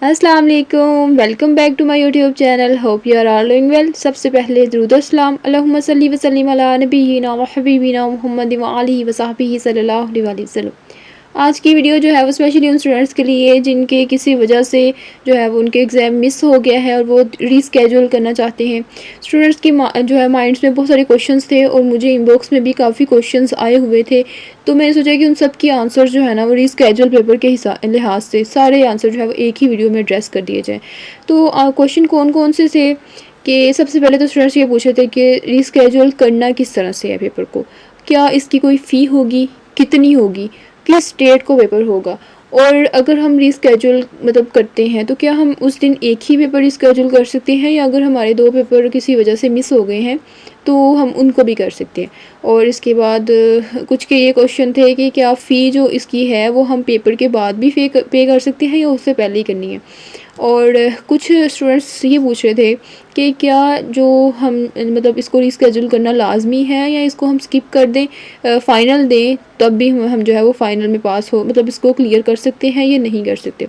अस्सलाम वालेकुम, welcome back to my YouTube channel. Hope you are all doing well. सबसे पहले दुरूद व सलाम अल्लाहुम्मा सल्ली व सल्लिम अला नबिय्यिना व हबीबिना मुहम्मद व आलिहि व सहबिही सल्लल्लाहु अलैहि वसल्लम। आज की वीडियो जो है वो स्पेशली उन स्टूडेंट्स के लिए जिनके किसी वजह से जो है वो उनके एग्ज़ाम मिस हो गया है और वो रीस्केड्यूल करना चाहते हैं। स्टूडेंट्स की जो है माइंड्स में बहुत सारे क्वेश्चंस थे और मुझे इनबॉक्स में भी काफ़ी क्वेश्चंस आए हुए थे, तो मैंने सोचा कि उन सब की आंसर जो है ना वो रीस्केड्यूल पेपर के लिहाज से सारे आंसर जो है वो एक ही वीडियो में एड्रेस कर दिए जाएँ। तो क्वेश्चन कौन कौन से थे कि सबसे पहले तो स्टूडेंट्स ये पूछ रहे थे कि रीस्केड्यूल करना किस तरह से है पेपर को, क्या इसकी कोई फ़ी होगी, कितनी होगी, किस स्टेट को पेपर होगा, और अगर हम रीस्केड्यूल मतलब करते हैं तो क्या हम उस दिन एक ही पेपर रीस्केड्यूल कर सकते हैं या अगर हमारे 2 पेपर किसी वजह से मिस हो गए हैं तो हम उनको भी कर सकते हैं। और इसके बाद कुछ के ये क्वेश्चन थे कि क्या फ़ी जो इसकी है वो हम पेपर के बाद भी पे कर सकते हैं या उससे पहले ही करनी है। और कुछ स्टूडेंट्स ये पूछ रहे थे कि क्या जो हम मतलब इसको रीस्केड्यूल करना लाजमी है या इसको हम स्किप कर दें, फ़ाइनल दें तब भी हम जो है वो फ़ाइनल में पास हो मतलब इसको क्लियर कर सकते हैं या नहीं कर सकते।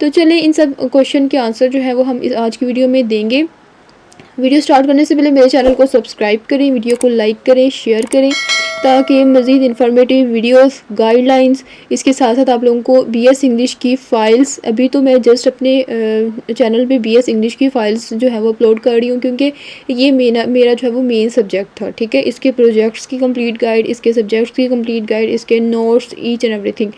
तो चलें इन सब क्वेश्चन के आंसर जो है वो हम इस आज की वीडियो में देंगे। वीडियो स्टार्ट करने से पहले मेरे चैनल को सब्सक्राइब करें, वीडियो को लाइक करें, शेयर करें ताकि मज़ीद इन्फॉर्मेटिव वीडियोस, गाइडलाइंस, इसके साथ साथ आप लोगों को बीएस इंग्लिश की फ़ाइल्स, अभी तो मैं जस्ट अपने चैनल पे बीएस इंग्लिश की फ़ाइल्स जो है वो अपलोड कर रही हूँ क्योंकि ये मेरा जो है वो मेन सब्जेक्ट था, ठीक है। इसके प्रोजेक्ट्स की कंप्लीट गाइड, इसके सब्जेक्ट्स की कंप्लीट गाइड, इसके नोट्स, ईच एंड एवरीथिंग।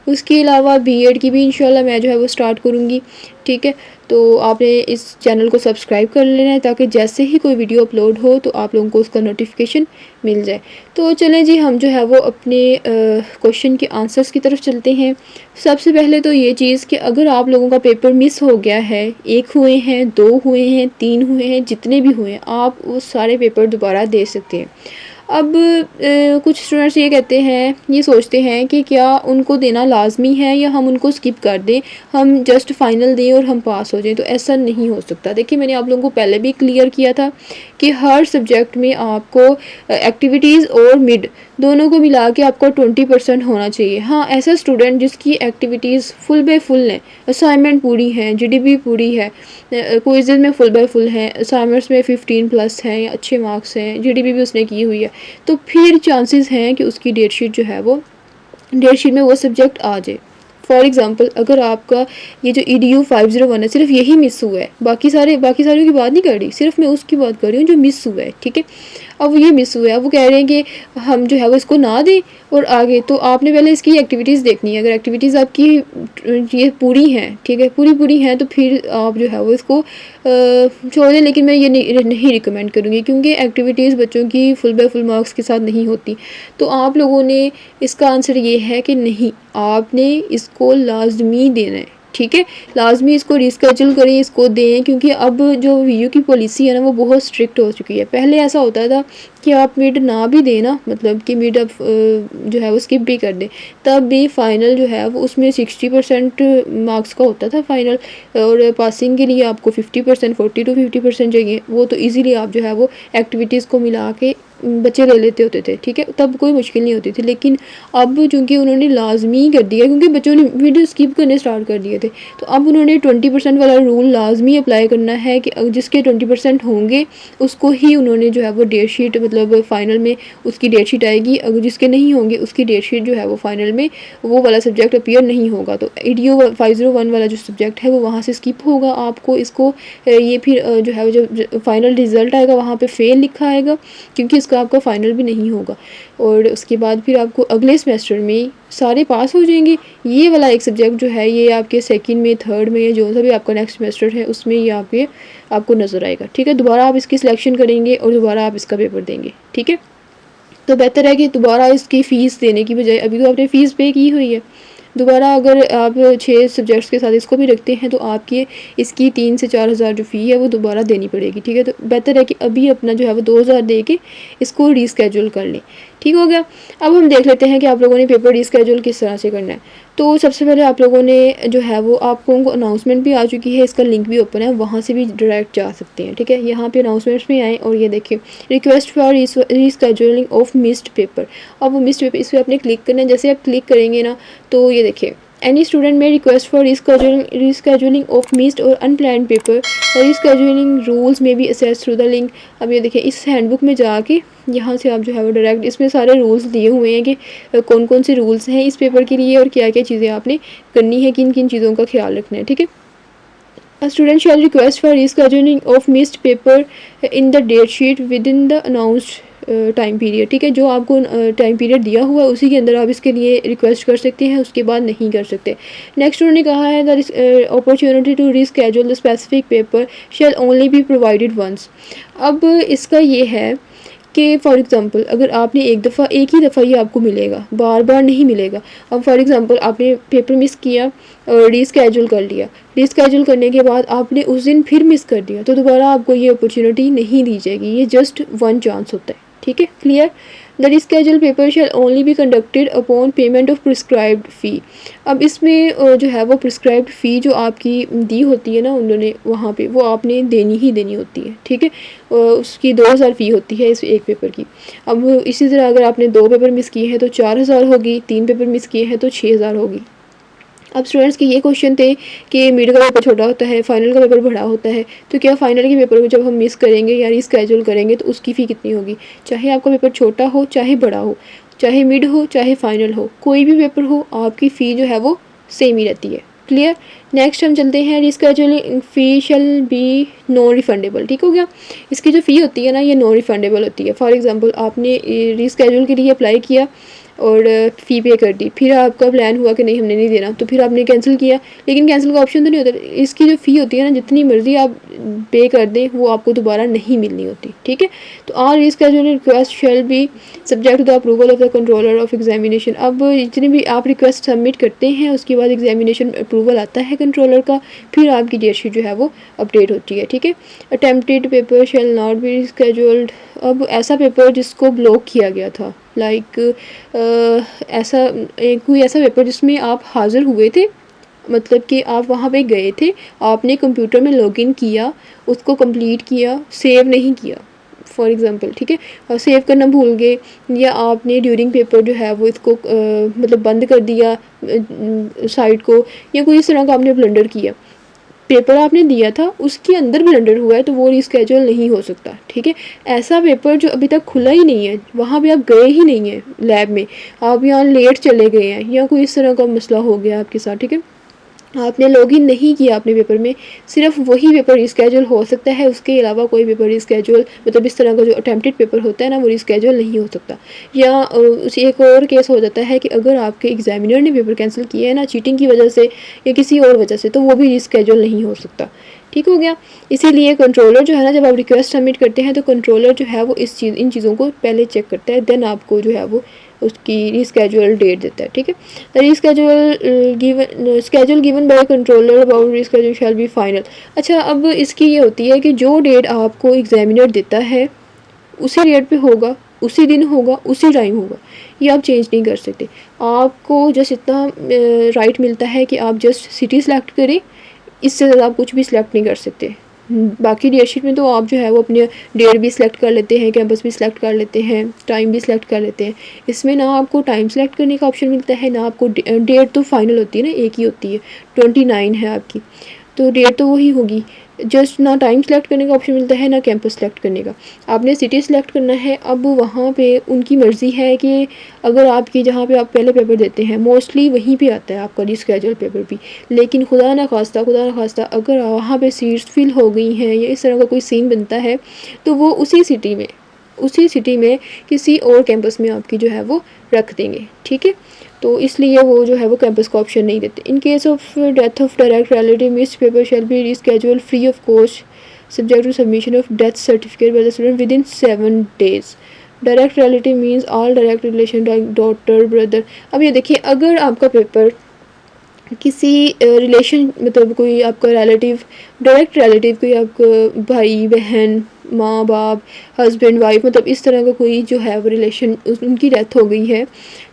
उसके अलावा बीएड की भी इंशाल्लाह मैं जो है वो स्टार्ट करूँगी, ठीक है। तो आपने इस चैनल को सब्सक्राइब कर लेना है ताकि जैसे ही कोई वीडियो अपलोड हो तो आप लोगों को उसका नोटिफिकेशन मिल जाए। तो चलें जी, हम जो है वो अपने क्वेश्चन के आंसर्स की तरफ चलते हैं। सबसे पहले तो ये चीज़ कि अगर आप लोगों का पेपर मिस हो गया है, 1 हुए हैं, 2 हुए हैं, 3 हुए हैं, जितने भी हुए हैं, आप वो सारे पेपर दोबारा दे सकते हैं। अब कुछ स्टूडेंट्स ये कहते हैं, ये सोचते हैं कि क्या उनको देना लाज़मी है या हम उनको स्किप कर दें, हम जस्ट फ़ाइनल दें और हम पास हो जाएँ। तो ऐसा नहीं हो सकता। देखिए, मैंने आप लोगों को पहले भी क्लियर किया था कि हर सब्जेक्ट में आपको एक्टिविटीज़ और मिड दोनों को मिला के आपको 20% होना चाहिए। हाँ, ऐसा स्टूडेंट जिसकी एक्टिविटीज़ फुल बाय फुल हैं, असाइनमेंट पूरी हैं, जीडीपी पूरी है, क्विज़ेज़ में फुल बाय फुल हैं, असाइनमेंट्स में 15 प्लस हैं या अच्छे मार्क्स हैं, जीडीपी भी उसने की हुई है, तो फिर चांसेस हैं कि उसकी डेटशीट जो है वो डेटशीट में वो सब्जेक्ट आ जाए। फॉर एग्ज़ाम्पल, अगर आपका ये जो EDU 501 है, सिर्फ यही मिस हुआ है, बाकी सारों की बात नहीं कर रही, सिर्फ मैं उसकी बात कर रही हूँ जो मिस हुआ है, ठीक है। अब ये मिस हुआ है, अब वो कह रहे हैं कि हम जो है वो इसको ना दें और आगे। तो आपने पहले इसकी एक्टिविटीज़ देखनी है। अगर एक्टिविटीज़ आपकी ये पूरी हैं, ठीक है, पूरी हैं, तो फिर आप जो है वो इसको छोड़ दें। लेकिन मैं ये नहीं रिकमेंड करूँगी क्योंकि एक्टिविटीज़ बच्चों की फुल बाय फुल मार्क्स के साथ नहीं होती। तो आप लोगों ने इसका आंसर ये है कि नहीं, आपने इसको लाजमी देना है, ठीक है। लाजमी इसको रिस्केड्यूल करें, इसको दें, क्योंकि अब जो वीयू की पॉलिसी है ना वो बहुत स्ट्रिक्ट हो चुकी है। पहले ऐसा होता था कि आप मिड ना भी देना, मतलब कि मिड आप जो है वो स्किप भी कर दें, तब भी फ़ाइनल जो है वो उसमें 60% मार्क्स का होता था फ़ाइनल, और पासिंग के लिए आपको 50%, 40 to 50% चाहिए। वो तो इजीली आप जो है वो एक्टिविटीज़ को मिला के बच्चे ले लेते होते थे, ठीक है, तब कोई मुश्किल नहीं होती थी। लेकिन अब चूँकि उन्होंने लाजमी कर दिया, क्योंकि बच्चों ने वीडियो स्किप करने स्टार्ट कर दिए थे, तो अब उन्होंने 20% वाला रूल लाजमी अप्लाई करना है कि जिसके 20% होंगे उसको ही उन्होंने जो है वो डेट शीट मतलब फ़ाइनल में उसकी डेट शीट आएगी। अगर जिसके नहीं होंगे उसकी डेट शीट जो है वो फ़ाइनल में वो वाला सब्जेक्ट अपीयर नहीं होगा। तो EDU 501 वाला जो सब्जेक्ट है वो वहाँ से स्किप होगा। आपको इसको ये फिर जो है जब फाइनल रिज़ल्ट आएगा वहाँ पे फेल लिखा आएगा, क्योंकि इसका आपका फ़ाइनल भी नहीं होगा। और उसके बाद फिर आपको अगले सेमेस्टर में सारे पास हो जाएंगे। ये वाला एक सब्जेक्ट जो है ये आपके सेकंड में, थर्ड में, या जो सा भी आपका नेक्स्ट सेमेस्टर है उसमें ये आपको नज़र आएगा, ठीक है। दोबारा आप इसकी सिलेक्शन करेंगे और दोबारा आप इसका पेपर देंगे, ठीक है। तो बेहतर है कि दोबारा इसकी फ़ीस देने की बजाय, अभी तो आपने फ़ीस पे की हुई है, दोबारा अगर आप 6 सब्जेक्ट्स के साथ इसको भी रखते हैं तो आपकी इसकी 3 से 4 हज़ार जो फ़ी है वो दोबारा देनी पड़ेगी, ठीक है। तो बेहतर है कि अभी अपना जो है वो 2 हज़ार दे के इसको रीस्केड्यूल कर लें, ठीक हो गया। अब हम देख लेते हैं कि आप लोगों ने पेपर रीस्केड्यूल किस तरह से करना है। तो सबसे पहले आप लोगों ने जो है वो आप लोगों को अनाउंसमेंट भी आ चुकी है, इसका लिंक भी ओपन है, वहाँ से भी डायरेक्ट जा सकते हैं, ठीक है। यहाँ पे अनाउंसमेंट्स में आए और ये देखिए, request for rescheduling of missed paper. अब वो मिस्ड पेपर इस पर आपने क्लिक करना है। जैसे आप क्लिक करेंगे ना तो ये देखिए Any student may request for rescheduling of missed or unplanned paper. Rescheduling rules may be accessed through the link. अब ये देखिए इस हैंडबुक में जाके यहाँ से आप जो है वो डायरेक्ट इसमें सारे रूल्स दिए हुए हैं कि कौन कौन से रूल्स हैं इस पेपर के लिए और क्या क्या चीज़ें आपने करनी है, किन किन चीज़ों का ख्याल रखना है, ठीक है। A student shall request for rescheduling of missed paper in the date sheet within the announced time period, ठीक है। जो आपको टाइम पीरियड दिया हुआ है उसी के अंदर आप इसके लिए रिक्वेस्ट कर सकते हैं, उसके बाद नहीं कर सकते। नेक्स्ट उन्होंने कहा है the opportunity to reschedule the specific paper shall only be provided once. अब इसका ये है कि फॉर एग्ज़ाम्पल अगर आपने एक ही दफ़ा ये आपको मिलेगा, बार बार नहीं मिलेगा। अब फॉर एग्ज़ाम्पल आपने पेपर मिस किया और रीस्केड्यूल कर लिया, रीस्केड्यूल करने के बाद आपने उस दिन फिर मिस कर दिया तो दोबारा आपको ये अपॉर्चुनिटी नहीं दी जाएगी, ये जस्ट वन चांस होता है, ठीक है, clear. The reschedule paper shall only be conducted upon payment of prescribed fee. अब इसमें जो है वो प्रिस्क्राइब्ड फ़ी जो आपकी दी होती है ना उन्होंने वहाँ पे, वो आपने देनी ही देनी होती है, ठीक है। उसकी 2000 फ़ी होती है इस एक पेपर की। अब इसी तरह अगर आपने 2 पेपर मिस किए हैं तो 4000 होगी, 3 पेपर मिस किए हैं तो 6000 होगी। अब स्टूडेंट्स के ये क्वेश्चन थे कि मिड का पेपर छोटा होता है, फाइनल का पेपर बड़ा होता है, तो क्या फाइनल के पेपर को जब हम मिस करेंगे या रिस्केड्यूल करेंगे तो उसकी फ़ी कितनी होगी। चाहे आपका पेपर छोटा हो, चाहे बड़ा हो, चाहे मिड हो, चाहे फाइनल हो, कोई भी पेपर हो, आपकी फ़ी जो है वो सेम ही रहती है, क्लियर। नेक्स्ट हम चलते हैं रिस्केड्यूलिंग फ़ी शैल बी नॉन रिफंडेबल, ठीक हो गया। इसकी जो फ़ी होती है ना ये नॉन रिफंडेबल होती है। फॉर एग्जांपल आपने रिस्केड्यूल के लिए अप्लाई किया और फ़ी पे कर दी, फिर आपका प्लान हुआ कि नहीं हमने नहीं देना, तो फिर आपने कैंसिल किया, लेकिन कैंसिल का ऑप्शन तो नहीं होता। इसकी जो फ़ी होती है ना जितनी मर्ज़ी आप पे कर दें वो आपको दोबारा नहीं मिलनी होती, ठीक है। तो all rescheduling request shall be subject to the approval of the controller of examination. अब जितनी भी आप रिक्वेस्ट सबमिट करते हैं उसके बाद एग्जामिनेशन अप्रूवल आता है कंट्रोलर का, फिर आपकी डेट शीट जो है वो अपडेट होती है, ठीक है। Attempted paper shall not be rescheduled. अब ऐसा पेपर जिसको ब्लॉक किया गया था, लाइक कोई ऐसा पेपर जिसमें आप हाज़िर हुए थे, मतलब कि आप वहाँ पे गए थे, आपने कंप्यूटर में लॉगिन किया, उसको कंप्लीट किया, सेव नहीं किया फॉर एग्ज़ाम्पल, ठीक है, और सेव करना भूल गए, या आपने ड्यूरिंग पेपर जो है वो इसको मतलब बंद कर दिया साइट को, या कोई इस तरह का आपने ब्लंडर किया, पेपर आपने दिया था उसके अंदर ब्लंडर हुआ है तो वो रिस्केड्यूल नहीं हो सकता, ठीक है। ऐसा पेपर जो अभी तक खुला ही नहीं है, वहाँ पे आप गए ही नहीं हैं लैब में, आप यहाँ लेट चले गए हैं या कोई इस तरह का मसला हो गया आपके साथ, ठीक है, आपने लॉगिन नहीं किया अपने पेपर में, सिर्फ वही पेपर रिस्केड्यूल हो सकता है, उसके अलावा कोई पेपर रिस्केड्यूल मतलब इस तरह का जो अटेम्प्टेड पेपर होता है ना वो रिस्केड्यूल नहीं हो सकता। या उसी एक और केस हो जाता है कि अगर आपके एग्जामिनर ने पेपर कैंसिल किया है ना चीटिंग की वजह से या किसी और वजह से, तो वो भी रिस्केड्यूल नहीं हो सकता, ठीक हो गया। इसीलिए कंट्रोलर जो है ना जब आप रिक्वेस्ट सबमिट करते हैं तो कंट्रोलर जो है वो इन चीज़ों को पहले चेक करता है, देन आपको जो है वो उसकी रिस्केड्यूल डेट देता है, ठीक है। Schedule given by controller about reschedule shall be final. अच्छा, अब इसकी ये होती है कि जो डेट आपको एग्जामिनर देता है उसी डेट पे होगा, उसी दिन होगा, उसी टाइम होगा, ये आप चेंज नहीं कर सकते। आपको जस्ट इतना राइट मिलता है कि आप जस्ट सिटी सेलेक्ट करें, इससे ज़्यादा आप कुछ भी सिलेक्ट नहीं कर सकते। बाकी डेट शीट में तो आप जो है वो अपने डेट भी सिलेक्ट कर लेते हैं, कैंपस भी सिलेक्ट कर लेते हैं, टाइम भी सिलेक्ट कर लेते हैं। इसमें ना आपको टाइम सेलेक्ट करने का ऑप्शन मिलता है, ना आपको डेट तो फाइनल होती है ना, एक ही होती है, 29 है आपकी, तो डेट तो वही होगी, जस्ट ना टाइम सेलेक्ट करने का ऑप्शन मिलता है ना कैंपस सेलेक्ट करने का। आपने सिटी सेलेक्ट करना है, अब वहाँ पे उनकी मर्ज़ी है कि अगर आपकी जहाँ पे आप पहले पेपर देते हैं मोस्टली वहीं पे आता है आपका रिस्केड्यूल पेपर भी, लेकिन खुदा ना खास्ता अगर वहाँ पे सीट्स फिल हो गई हैं या इस तरह का कोई सीन बनता है तो वो उसी सिटी में किसी और कैंपस में आपकी जो है वो रख देंगे, ठीक है। तो इसलिए वो जो है वो कैंपस का ऑप्शन नहीं देते। In case of death of direct relative missed paper shall be rescheduled free of cost subject to submission of death certificate by the student within 7 days। Direct relative means all direct relation like daughter brother. अब ये देखिए, अगर आपका paper किसी relation मतलब कोई आपका relative, direct relative, कोई आपका भाई बहन, माँ बाप, हस्बैंड वाइफ, मतलब इस तरह का कोई जो है वो रिलेशन उनकी डेथ हो गई है,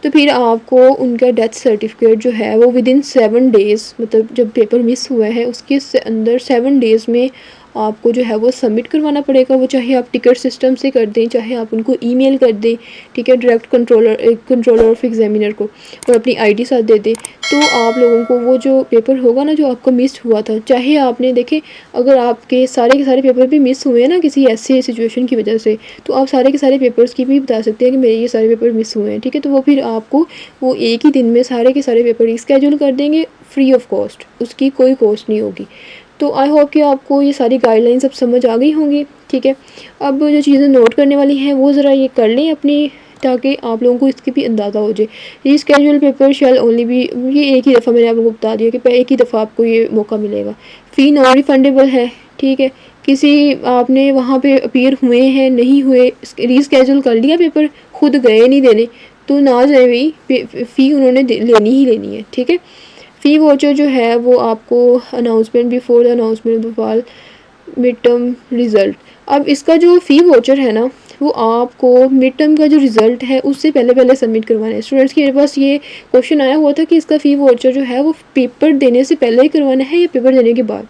तो फिर आपको उनका डेथ सर्टिफिकेट जो है वो विद इन 7 days, मतलब जब पेपर मिस हुआ है उसके अंदर 7 days में आपको जो है वो सबमिट करवाना पड़ेगा। वो चाहे आप टिकट सिस्टम से कर दें, चाहे आप उनको ईमेल कर दें, ठीक है, डायरेक्ट कंट्रोलर ऑफ एग्जामिनर को, और अपनी आईडी साथ दे दें, तो आप लोगों को वो जो पेपर होगा ना जो आपका मिस हुआ था, चाहे आपने देखें अगर आपके सारे के सारे पेपर भी मिस हुए हैं ना किसी ऐसे सिचुएशन की वजह से, तो आप सारे के सारे पेपर्स की भी बता सकते हैं कि मेरे ये सारे पेपर मिस हुए हैं, ठीक है। तो वो फिर आपको वो एक ही दिन में सारे के सारे पेपर रिस्केड्यूल कर देंगे फ्री ऑफ कॉस्ट, उसकी कोई कॉस्ट नहीं होगी। तो आई होप कि आपको ये सारी गाइडलाइन सब समझ आ गई होंगी, ठीक है। अब जो चीज़ें नोट करने वाली हैं वो ज़रा ये कर लें अपनी, ताकि आप लोगों को इसकी भी अंदाज़ा हो जाए। रीस्केड्यूल पेपर शैल ओनली भी, ये एक ही दफ़ा मैंने आप लोगों को बता दिया कि एक ही दफ़ा आपको ये मौका मिलेगा। फ़ी नॉन रिफंडेबल है, ठीक है। किसी आपने वहाँ पे अपीयर हुए हैं, नहीं हुए, रीस्केड्यूल कर लिया पेपर, खुद गए नहीं देने, तो ना जाए भाई, फ़ी उन्होंने लेनी ही लेनी है, ठीक है। फ़ी वाउचर जो है वो आपको announcement before the announcement of all mid term result. अब इसका जो फ़ी वाउचर है ना वो आपको मिड टर्म का जो रिज़ल्ट है उससे पहले पहले सबमिट करवाना है। स्टूडेंट्स के मेरे पास ये क्वेश्चन आया हुआ था कि इसका फ़ी वाउचर जो है वो पेपर देने से पहले ही करवाना है या पेपर देने के बाद।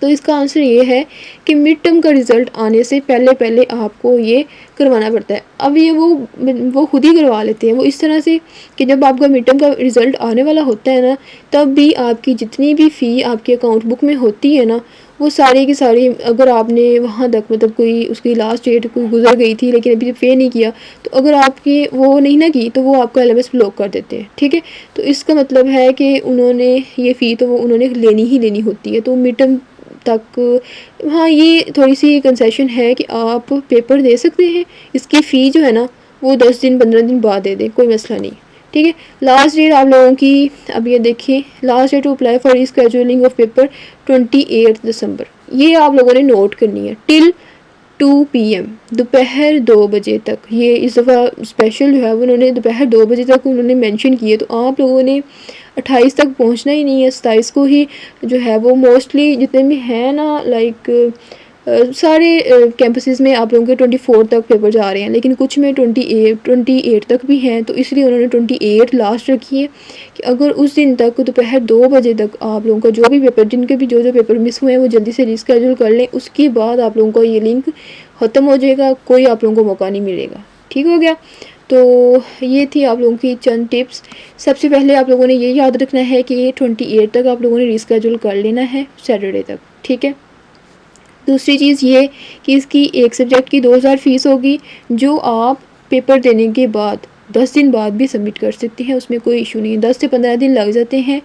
तो इसका आंसर ये है कि मिड टर्म का रिज़ल्ट आने से पहले पहले आपको ये करवाना पड़ता है। अब ये वो खुद ही करवा लेते हैं, वो इस तरह से कि जब आपका मिड टर्म का रिज़ल्ट आने वाला होता है ना, तब भी आपकी जितनी भी फ़ी आपके अकाउंट बुक में होती है ना, वो सारी की सारी, अगर आपने वहाँ तक मतलब कोई उसकी लास्ट डेट कोई गुजर गई थी लेकिन अभी पे नहीं किया, तो अगर आपकी वो नहीं ना की तो वो आपका LMS ब्लॉक कर देते हैं, ठीक है। तो इसका मतलब है कि उन्होंने ये फ़ी तो वो उन्होंने लेनी ही लेनी होती है। तो मिड टर्म तक हाँ ये थोड़ी सी कंसेशन है कि आप पेपर दे सकते हैं, इसकी फ़ी जो है ना वो 10 दिन 15 दिन बाद दे दें, कोई मसला नहीं, ठीक है। लास्ट डेट आप लोगों की, अब ये देखिए, last date to apply for rescheduling of paper 28 दिसंबर, ये आप लोगों ने नोट करनी है, टिल 2 PM, दोपहर 2 बजे तक। ये इस दफ़ा स्पेशल जो है वो उन्होंने दोपहर 2 बजे तक उन्होंने मेंशन किए, तो आप लोगों ने 28 तक पहुंचना ही नहीं है, 27 को ही जो है वो मोस्टली जितने भी हैं ना, लाइक सारे कैंपसेस में आप लोगों के 24 तक पेपर जा रहे हैं, लेकिन कुछ में 28 तक भी हैं, तो इसलिए उन्होंने 28 लास्ट रखी है कि अगर उस दिन तक दोपहर 2 बजे तक आप लोगों का जो भी पेपर, जिनके भी जो पेपर मिस हुए हैं वो जल्दी से रिस्केड्यूल कर लें, उसके बाद आप लोगों का ये लिंक ख़त्म हो जाएगा, कोई आप लोगों को मौका नहीं मिलेगा, ठीक हो गया। तो ये थी आप लोगों की चंद टिप्स। सबसे पहले आप लोगों ने ये याद रखना है कि 28 तक आप लोगों ने रिस्केड्यूल कर लेना है, सैटरडे तक, ठीक है। दूसरी चीज़ ये कि इसकी एक सब्जेक्ट की 2000 फ़ीस होगी, जो आप पेपर देने के बाद 10 दिन बाद भी सबमिट कर सकते हैं, उसमें कोई इशू नहीं है। 10 से 15 दिन लग जाते हैं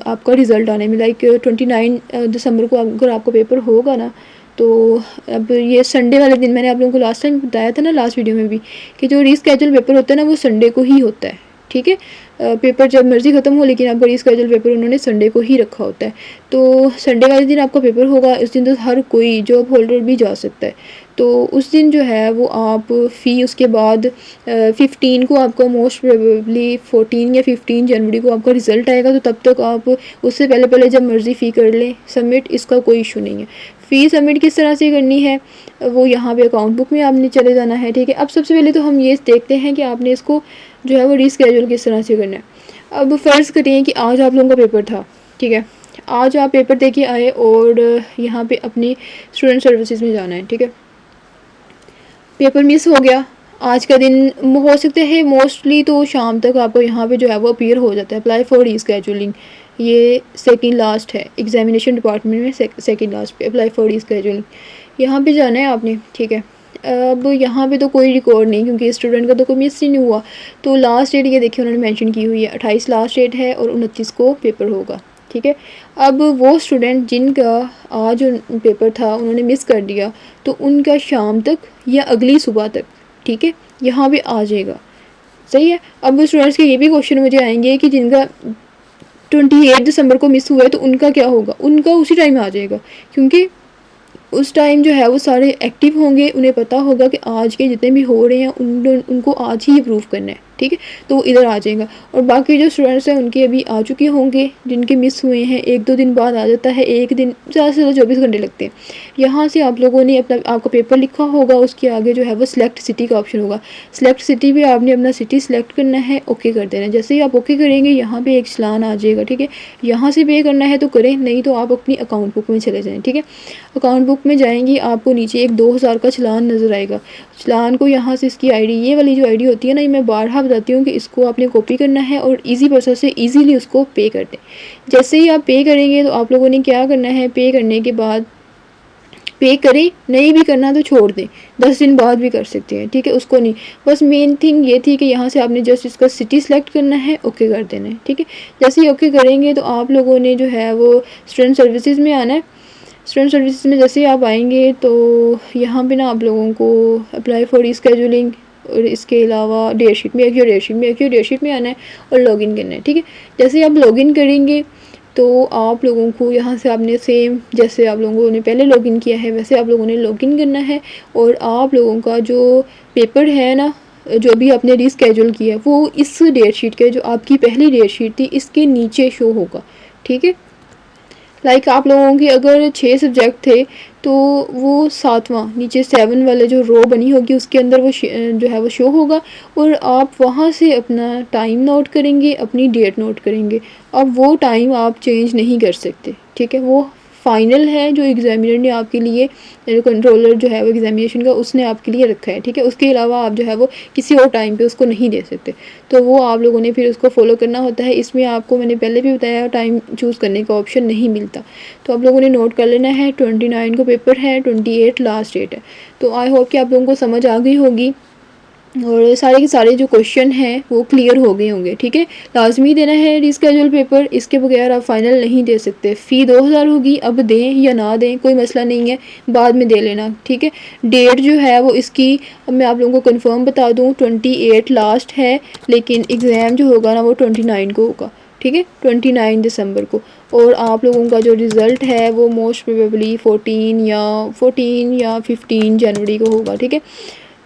आपका रिज़ल्ट आने में, लाइक 29 दिसंबर को अगर आपका पेपर होगा ना, तो अब ये संडे वाले दिन मैंने आप लोगों को लास्ट टाइम बताया था ना, लास्ट वीडियो में भी, कि जो रीस्केड्यूल पेपर होता है ना वो संडे को ही होता है, ठीक है। पेपर जब मर्ज़ी ख़त्म हो, लेकिन आपका रीस्केड्यूल पेपर उन्होंने संडे को ही रखा होता है। तो संडे वाले दिन आपका पेपर होगा, इस दिन तो हर कोई जॉब होल्डर भी जा सकता है। तो उस दिन जो है वो आप फ़ी, उसके बाद 15 को आपका मोस्ट प्रोबेबली 14 या 15 जनवरी को आपका रिज़ल्ट आएगा, तो तब तक आप उससे पहले पहले जब मर्ज़ी फ़ी कर लें सबमिट, इसका कोई इशू नहीं है। फ़ी सबमिट किस तरह से करनी है वो यहाँ पे अकाउंट बुक में आपने चले जाना है, ठीक है। अब सबसे पहले तो हम ये देखते हैं कि आपने इसको जो है वो रीस्केड्यूल किस तरह से करना है। अब फ़र्ज़ करिए कि आज आप लोगों का पेपर था, ठीक है, आज आप पेपर दे के आए और यहाँ पे अपनी स्टूडेंट सर्विसेज में जाना है, ठीक है। पेपर मिस हो गया, आज का दिन हो सकते हैं मोस्टली तो शाम तक आपको यहाँ पे जो है वो अपीयर हो जाता है, अप्लाई फॉर रीस्केड्यूलिंग, ये सेकंड लास्ट है एग्जामिनेशन डिपार्टमेंट में, सेकंड लास्ट पे अप्लाई फॉर रीस्केड्यूलिंग, यहाँ पे जाना है आपने, ठीक है। अब यहाँ पे तो कोई रिकॉर्ड नहीं, क्योंकि स्टूडेंट का तो कोई मिस ही नहीं हुआ। तो लास्ट डेट ये देखिए उन्होंने मेंशन की हुई है, 28 लास्ट डेट है और 29 को पेपर होगा, ठीक है। अब वो स्टूडेंट जिनका आज पेपर था उन्होंने मिस कर दिया, तो उनका शाम तक या अगली सुबह तक, ठीक है, यहाँ पे आ जाएगा, सही है। अब स्टूडेंट्स के ये भी क्वेश्चन मुझे आएंगे कि जिनका 28 दिसंबर को मिस हुआ है तो उनका क्या होगा, उनका उसी टाइम आ जाएगा, क्योंकि उस टाइम जो है वो सारे एक्टिव होंगे, उन्हें पता होगा कि आज के जितने भी हो रहे हैं उनको आज ही अप्रूव करना है, ठीक है, तो वो इधर आ जाएगा। और बाकी जो स्टूडेंट्स हैं उनके अभी आ चुके होंगे, जिनके मिस हुए हैं 1-2 दिन बाद आ जाता है, 1 दिन ज़्यादा से ज़्यादा 24 घंटे लगते हैं। यहाँ से आप लोगों ने अपना आपका पेपर लिखा होगा, उसके आगे जो है वो सिलेक्ट सिटी का ऑप्शन होगा। सिलेक्ट सिटी पे आपने अपना सिटी सिलेक्ट करना है, ओके कर देना है। जैसे ही आप ओके करेंगे यहाँ पे एक चलान आ जाएगा, ठीक है। यहाँ से पे करना है तो करें, नहीं तो आप अपनी अकाउंट बुक में चले जाएँ, ठीक है। अकाउंट बुक में जाएंगी, आपको नीचे एक 2000 का चलान नज़र आएगा। चलान को यहाँ से इसकी आईडी, ये वाली जो आईडी होती है ना, ये मैं बारहा बताती हूँ कि इसको आपने कॉपी करना है और ईजी प्रोसेस से ईजीली उसको पे कर दें। जैसे ही आप पे करेंगे तो आप लोगों ने क्या करना है, पे करने के बाद पे करें, नहीं भी करना तो छोड़ दें, 10 दिन बाद भी कर सकते हैं, ठीक है, उसको नहीं। बस मेन थिंग ये थी कि यहाँ से आपने जस्ट इसका सिटी सेलेक्ट करना है, ओके कर देना है, ठीक है। जैसे ही ओके करेंगे तो आप लोगों ने जो है वो स्टूडेंट सर्विसेज में आना है। स्टूडेंट सर्विसेज में जैसे ही आप आएंगे तो यहाँ पे ना आप लोगों को अप्लाई फॉर रीस्केड्यूलिंग और इसके अलावा डेट शीट में डेट शीट में आना है और लॉगिन करना है, ठीक है। जैसे ही आप लॉगिन करेंगे तो आप लोगों को यहाँ से आपने सेम जैसे आप लोगों ने पहले लॉगिन किया है वैसे आप लोगों ने लॉगिन करना है। और आप लोगों का जो पेपर है ना, जो भी आपने रीस्केड्यूल किया है, वो इस डेट शीट के, जो आपकी पहली डेट शीट थी, इसके नीचे शो होगा, ठीक है। लाइक आप लोगों के अगर 6 सब्जेक्ट थे तो वो 7वां नीचे 7 वाले जो रो बनी होगी उसके अंदर वो जो है वो शो होगा। और आप वहाँ से अपना टाइम नोट करेंगे, अपनी डेट नोट करेंगे। अब वो टाइम आप चेंज नहीं कर सकते, ठीक है। वो फाइनल है जो एग्जामिनर ने आपके लिए, कंट्रोलर जो है वो एग्जामिनेशन का, उसने आपके लिए रखा है, ठीक है। उसके अलावा आप जो है वो किसी और टाइम पे उसको नहीं दे सकते, तो वो आप लोगों ने फिर उसको फॉलो करना होता है। इसमें आपको मैंने पहले भी बताया टाइम चूज़ करने का ऑप्शन नहीं मिलता, तो आप लोगों ने नोट कर लेना है। 29 को पेपर है, 28 लास्ट डेट है। तो आई होप कि आप लोगों को समझ आ गई होगी और सारे के सारे जो क्वेश्चन हैं वो क्लियर हो गए होंगे, ठीक है। लाजमी देना है रीस्केड्यूल पेपर, इसके बगैर आप फाइनल नहीं दे सकते। फ़ी 2000 होगी, अब दें या ना दें कोई मसला नहीं है, बाद में दे लेना, ठीक है। डेट जो है वो इसकी, अब मैं आप लोगों को कंफर्म बता दूं, 28 लास्ट है, लेकिन एग्ज़ाम जो होगा ना वो 29 को होगा, ठीक है, 29 दिसंबर को। और आप लोगों का जो रिज़ल्ट है वो मोस्ट प्रोबेबली 14 या 15 जनवरी को होगा, ठीक है।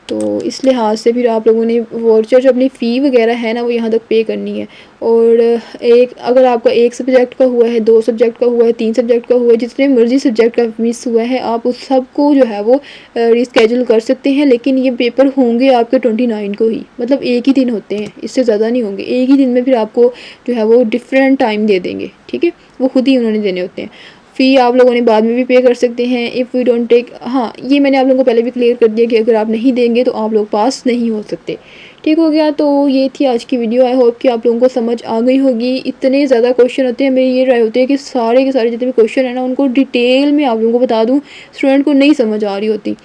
तो इस लिहाज से फिर आप लोगों ने वाउचर जो अपनी फ़ी वगैरह है ना वो यहाँ तक पे करनी है। और एक अगर आपका 1 सब्जेक्ट का हुआ है, 2 सब्जेक्ट का हुआ है, 3 सब्जेक्ट का हुआ है, जितने मर्ज़ी सब्जेक्ट का मिस हुआ है, आप उस सब को जो है वो रीस्केड्यूल कर सकते हैं। लेकिन ये पेपर होंगे आपके 29 को ही, मतलब एक ही दिन होते हैं, इससे ज़्यादा नहीं होंगे। एक ही दिन में फिर आपको जो है वो डिफरेंट टाइम दे देंगे, ठीक है, वो खुद ही उन्होंने देने होते हैं। फ़ी आप लोगों ने बाद में भी पे कर सकते हैं इफ़ वी डोंट टेक। हाँ, ये मैंने आप लोगों को पहले भी क्लियर कर दिया कि अगर आप नहीं देंगे तो आप लोग पास नहीं हो सकते, ठीक हो गया। तो ये थी आज की वीडियो। आई होप कि आप लोगों को समझ आ गई होगी। इतने ज़्यादा क्वेश्चन होते हैं, मेरी ये राय होती है कि सारे के सारे जितने भी क्वेश्चन है ना उनको डिटेल में आप लोगों को बता दूँ, स्टूडेंट को नहीं समझ आ रही होती।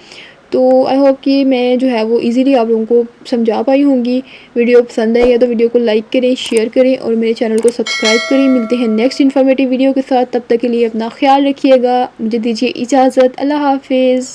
तो आई होप कि मैं जो है वो इजीली आप लोगों को समझा पाई होंगी। वीडियो पसंद आई है तो वीडियो को लाइक करें, शेयर करें और मेरे चैनल को सब्सक्राइब करें। मिलते हैं नेक्स्ट इन्फॉर्मेटिव वीडियो के साथ, तब तक के लिए अपना ख्याल रखिएगा। मुझे दीजिए इजाज़त। अल्लाह हाफिज़।